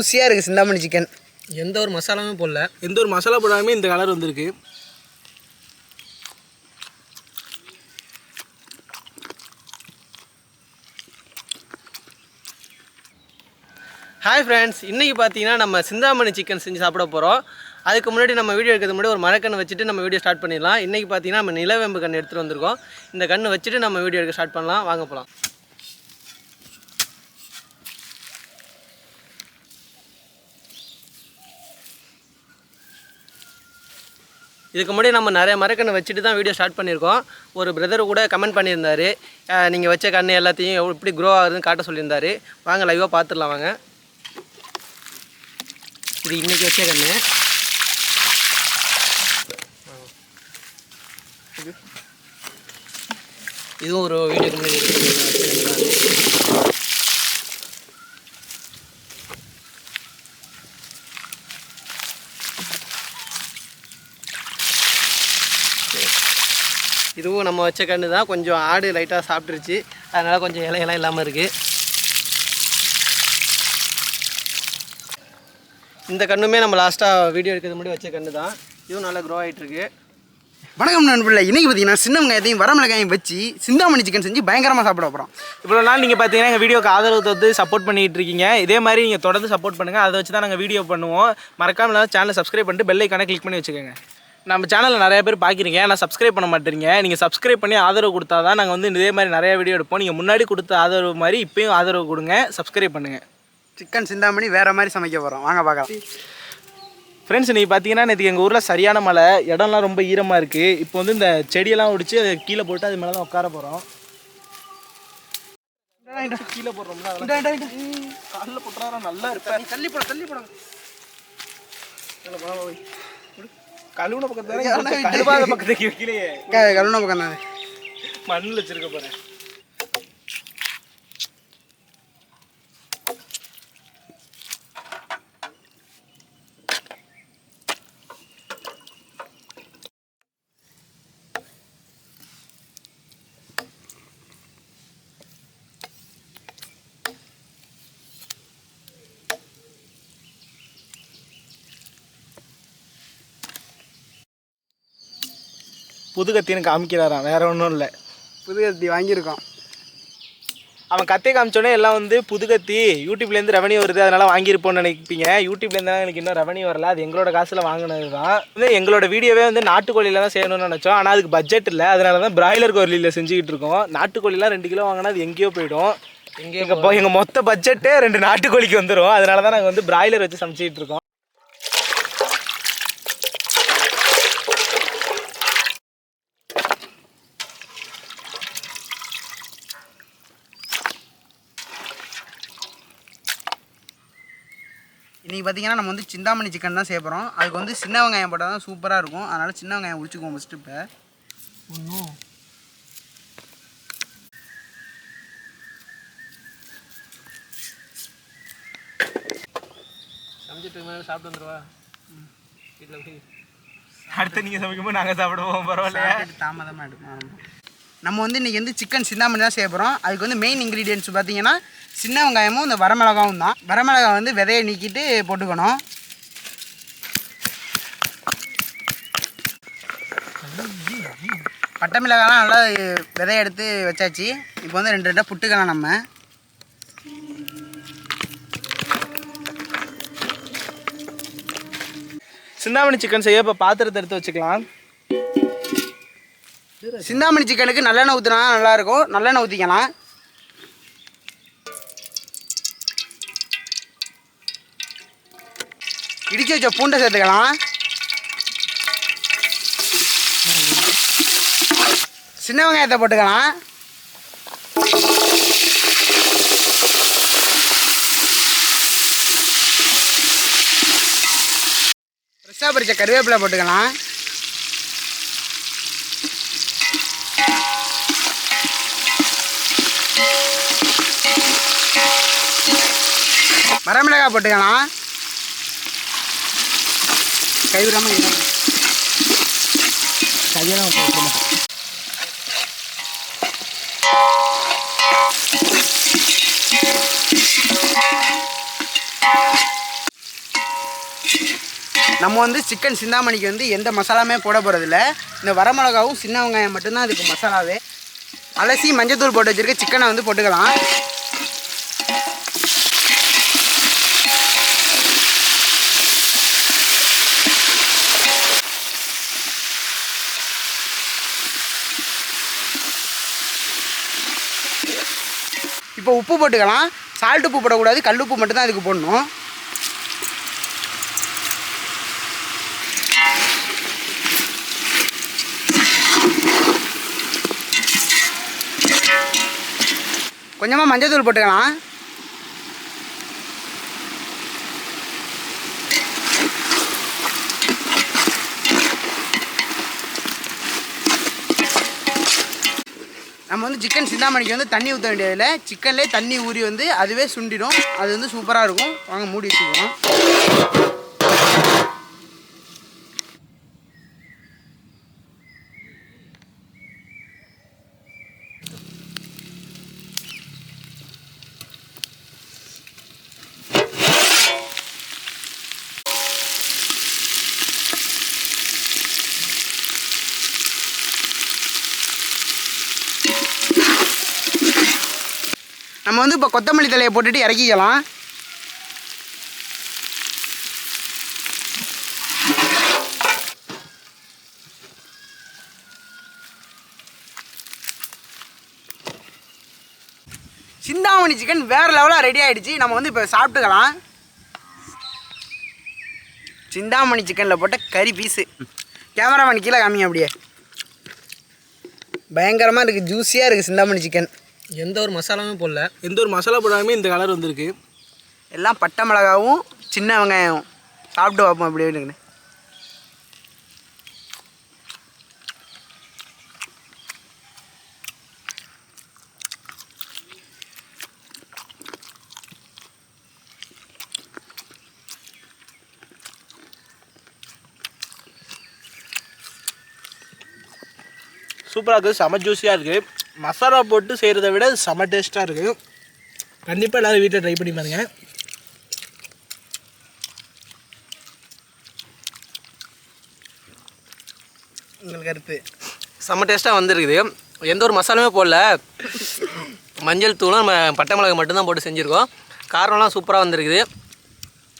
ருசியாக இருக்குது சிந்தாமணி சிக்கன். எந்த ஒரு மசாலாவும் போடல, எந்த ஒரு மசாலா போடாமே இந்த கலர் வந்திருக்கு. ஹாய் ஃப்ரெண்ட்ஸ், இன்றைக்கி பார்த்தீங்கன்னா நம்ம சிந்தாமணி சிக்கன் செஞ்சு சாப்பிட போகிறோம். அதுக்கு முன்னாடி நம்ம வீடியோ எடுக்கிறது முன்னாடி ஒரு மரக்கன்று வச்சுட்டு நம்ம வீடியோ ஸ்டார்ட் பண்ணிடலாம். இன்றைக்கி பார்த்தீங்கன்னா நம்ம நிலவேம்பு கன்று எடுத்துகிட்டு வந்திருக்கோம். இந்த கன்று வச்சுட்டு நம்ம வீடியோ எடுக்க ஸ்டார்ட் பண்ணலாம். வாங்க போகலாம். இதுக்கு முன்னாடி நம்ம நிறைய மரக்கன்று வச்சுட்டு தான் வீடியோ ஸ்டார்ட் பண்ணியிருக்கோம். ஒரு பிரதர் கூட கமெண்ட் பண்ணியிருந்தார், நீங்கள் வச்ச கன்று எல்லாத்தையும் எப்படி க்ரோ ஆகுதுன்னு காட்ட சொல்லியிருந்தார். வாங்க லைவாக பார்த்துடலாம். வாங்க, இது இன்றைக்கி வச்ச கன்று. இதுவும் ஒரு வீடியோக்கு முன்னாடி இதுவும் நம்ம வச்ச கன்று தான். கொஞ்சம் ஆடு லைட்டாக சாப்பிட்ருச்சு, அதனால் கொஞ்சம் இலையெல்லாம் இல்லாமல் இருக்குது. இந்த கன்றுமே நம்ம லாஸ்ட்டாக வீடியோ எடுக்கிறது முன்னாடி வச்ச கன்று தான். இதுவும் நல்லா க்ரோ ஆகிட்டுருக்கு. வணக்கம் நண்பர்களே, இன்றைக்கி பார்த்தீங்கன்னா சின்ன வெங்காயத்தையும் வரமிளகாயும் வச்சு சிந்தாமணி சிக்கன் செஞ்சு பயங்கரமாக சாப்பிட போகிறோம். இவ்வளோ நாள் நீங்கள் பார்த்தீங்கன்னா எங்கள் வீடியோக்கு ஆதரவு தந்து சப்போர்ட் பண்ணிகிட்டு இருக்கீங்க. இதே மாதிரி நீங்கள் தொடர்ந்து சப்போர்ட் பண்ணுங்கள். அதை வச்சு தான் நாங்கள் வீடியோ பண்ணுவோம். மறக்காமல் சேனலை சப்ஸ்கிரைப் பண்ணிட்டு பெல் ஐக்கானை கிளிக் பண்ணி வச்சுக்கோங்க. நம்ம சேனலில் நிறைய பேர் பார்க்குறீங்க, ஆனால் சப்ஸ்கிரைப் பண்ண மாட்டேறீங்க. நீங்கள் சப்ஸ்கிரைப் பண்ணி ஆதரவு கொடுத்தா தான் நாங்கள் வந்து இதே மாதிரி நிறைய வீடியோ எடுப்போம். நீங்கள் முன்னாடி கொடுத்த ஆதரவு மாதிரி இப்போயும் ஆதரவு கொடுங்க, சப்ஸ்கிரைப் பண்ணுங்கள். சிக்கன் சிந்தாமணி வேறு மாதிரி சமைக்க போகிறோம், வாங்க பார்க்கலாம். ஃப்ரெண்ட்ஸ், நீங்கள் பார்த்தீங்கன்னா நேற்று எங்கள் ஊரில் சரியான மழை, இடம்லாம் ரொம்ப ஈரமாக இருக்குது. இப்போ வந்து இந்த செடியெல்லாம் ஒடிச்சு அதை கீழே போட்டு அது மேலே தான் உட்கார போகிறோம். கீழே போடுறோம்ல, காலில் போட்டுறா நல்லா இருப்பேன். தள்ளி போட கழுவுன பக்கத்துல கழுவாத பக்கத்துக்கு கீழே கழுவுன பக்கம் தான் மண்ணில் வச்சிருக்க போகிறேன். புது கத்தின்னு காமிக்கிறாரான், வேற ஒன்றும் இல்லை. புது கத்தி வாங்கியிருக்கோம். அவன் கத்தி காமிச்சோடனே எல்லாம் வந்து புது கத்தி யூடியூப்லேருந்து ரெவன்யூ வருது அதனால வாங்கியிருப்போம்னு நினைப்பீங்க. யூடியூப்லேருந்து எனக்கு இன்னும் ரெவன்யூ வரல, அது எங்களோட காசில் வாங்கினது தான். வந்து எங்களோட வீடியோவே வந்து நாட்டுக்கோழியில் தான் செய்யணும்னு நினச்சோம், ஆனால் அதுக்கு பட்ஜெட் இல்லை. அதனால தான் பிராய்லர் கோழியில் செஞ்சுக்கிட்டு இருக்கோம். நாட்டுக்கோழிலாம் 2 கிலோ வாங்கினா அது எங்கேயோ போயிடும். எங்கள் மொத்த பட்ஜெட்டே 2 நாட்டுக்கோழிக்கு வந்துடும். அதனால தான் நாங்கள் வந்து பிராய்லர் வச்சு சமைச்சிக்கிட்டு இருக்கோம். இன்றைக்கி பார்த்தீங்கன்னா நம்ம வந்து சிந்தாமணி சிக்கன் தான் செய்ய போகிறோம். அதுக்கு வந்து சின்ன வெங்காயம் போட்டால் தான் சூப்பராக இருக்கும். அதனால் சின்ன வெங்காயம் உரிச்சுக்குவோம் ஃபஸ்ட்டு. இப்போ ஒன்றும் சமைச்சிட்டு மேலே சாப்பிட்டு வந்துடுவா. வீட்டில் போய் அடுத்து நீங்கள் சமைக்கும்போது நாங்கள் சாப்பிடுவோம், பரவாயில்ல. தாமதமாக எடுக்கணும். நம்ம வந்து இன்றைக்கி வந்து சிக்கன் சிந்தாமணி தான் செய்ய போகிறோம். அதுக்கு வந்து மெயின் இன்க்ரீடியன்ட்ஸ் பார்த்தீங்கன்னா சின்ன வெங்காயமும் இந்த வரமிளகாவும் தான். வரமிளகாய் வந்து விதையை நீக்கிட்டு போட்டுக்கணும். பட்டை மிளகாலாம் நல்லா விதையை எடுத்து வச்சாச்சு. இப்போ வந்து 2 புட்டுக்கலாம். நம்ம சிந்தாமணி சிக்கன் செய்ய இப்போ பாத்திரத்தை எடுத்து வச்சுக்கலாம். சிந்தாமணி சிக்கனுக்கு நல்லெண்ணெய் ஊற்றினா நல்லாயிருக்கும். நல்லெண்ணெய் ஊற்றிக்கலாம். இடிச்சு வச்ச பூண்டை சேர்த்துக்கலாம். சின்ன வெங்காயத்தை போட்டுக்கலாம். ஃப்ரெஷ்ஷாக பறிச்ச கருவேப்பிலை போட்டுக்கலாம். வரமிளகாய் போட்டுக்கலாம். கைவிடாமல் கையெல்லாம் நம்ம வந்து சிக்கன் சிந்தாமணிக்கு வந்து எந்த மசாலாமே போட போகிறதில்ல. இந்த வரமிளகாவும் சின்ன வெங்காயம் மட்டும்தான் அதுக்கு மசாலாவே. அலசி மஞ்சத்தூள் போட்டு வச்சுருக்க சிக்கனை வந்து போட்டுக்கலாம். இப்போ உப்பு போட்டுக்கலாம். சால்ட் உப்பு போடக்கூடாது, கல் உப்பு மட்டும்தான் அதுக்கு போடணும். கொஞ்சமாக மஞ்சள் தூள் போட்டுக்கலாம். நம்ம வந்து சிக்கன் சிந்தாமணிக்கு வந்து தண்ணி ஊற்ற வேண்டியதில்லை. சிக்கன்லேயே தண்ணி ஊறி வந்து அதுவே சுண்டிடும். அது வந்து சூப்பராக இருக்கும். வாங்க மூடி வச்சுக்குவோம். நம்ம வந்து இப்போ கொத்தமல்லி தழையை போட்டுட்டு இறக்கிக்கலாம். சிந்தாமணி சிக்கன் வேறு லெவலாக ரெடி ஆகிடுச்சு. நம்ம வந்து இப்போ சாப்பிட்டுக்கலாம். சிந்தாமணி சிக்கனில் போட்ட கறி பீஸு. கேமராமேன் கீழே காமிங்க. அப்படியே பயங்கரமாக இருக்குது. ஜூஸியாக இருக்குது சிந்தாமணி சிக்கன். எந்த ஒரு மசாலாவும் போடல. எந்த ஒரு மசாலா போடாமே இந்த கலர் வந்திருக்கு. எல்லாம் பட்டை மிளகாவும் சின்ன வெங்காயம். சாப்பிட்டு பார்ப்போம் எப்படி இருக்குன்னு. சூப்பராக இருக்குது. செம ஜூஸியாக இருக்குது. மசாலா போட்டு செய்கிறத விட செம டேஸ்ட்டாக இருக்குது. கண்டிப்பாக எல்லோரும் வீட்டில் ட்ரை பண்ணி பாருங்கள். உங்களுக்கு கருத்து செம்ம டேஸ்ட்டாக வந்துருக்குது. எந்த ஒரு மசாலாமே போடல. மஞ்சள் தூளும் நம்ம பட்டை மிளகாய் மட்டும்தான் போட்டு செஞ்சுருக்கோம். காரம்லாம் சூப்பராக வந்துருக்குது.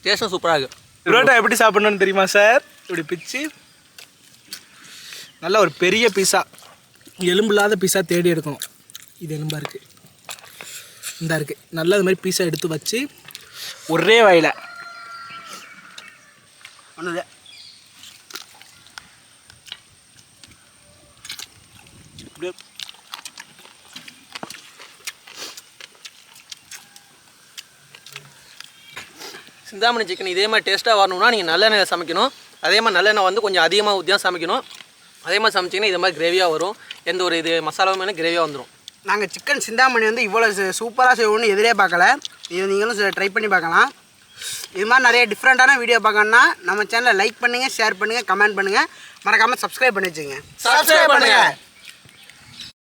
டேஸ்ட்டும் சூப்பராக இருக்குது. புரோட்டா எப்படி சாப்பிட்ணுன்னு தெரியுமா சார்? இப்படி பிச்சு நல்ல ஒரு பெரிய பீஸா, எலும்பு இல்லாத பீஸா தேடி எடுக்கணும். இது எலும்பாக இருக்குது, இந்த இருக்குது. நல்லா இது மாதிரி பீஸா எடுத்து வச்சு ஒரே வாயில் ஒன்று சிந்தாமணி சிக்கன் இதே மாதிரி டேஸ்ட்டாக வரணும்னா நீங்கள் நல்லெண்ணெய் சமைக்கணும். அதே மாதிரி நல்லெண்ணெய் வந்து கொஞ்சம் அதிகமாக ஊற்றி தான் சமைக்கணும். அதே மாதிரி சமைச்சிங்கன்னா இது மாதிரி கிரேவியாக வரும். எந்த ஒரு இது மசாலாவும் கிரேவியாக வந்துடும். நாங்கள் சிக்கன் சிந்தாமணி வந்து இவ்வளோ சூப்பராக செய்வோம்னு எதிரே பார்க்கல. இது நீங்களும் ட்ரை பண்ணி பார்க்கலாம். இது மாதிரி நிறைய டிஃப்ரெண்ட்டான வீடியோ பார்க்கணுன்னா நம்ம சேனலை லைக் பண்ணுங்கள், ஷேர் பண்ணுங்கள், கமெண்ட் பண்ணுங்கள். மறக்காமல் சப்ஸ்கிரைப் பண்ணி வச்சுங்க. சப்ஸ்கிரைப் பண்ணுங்கள்.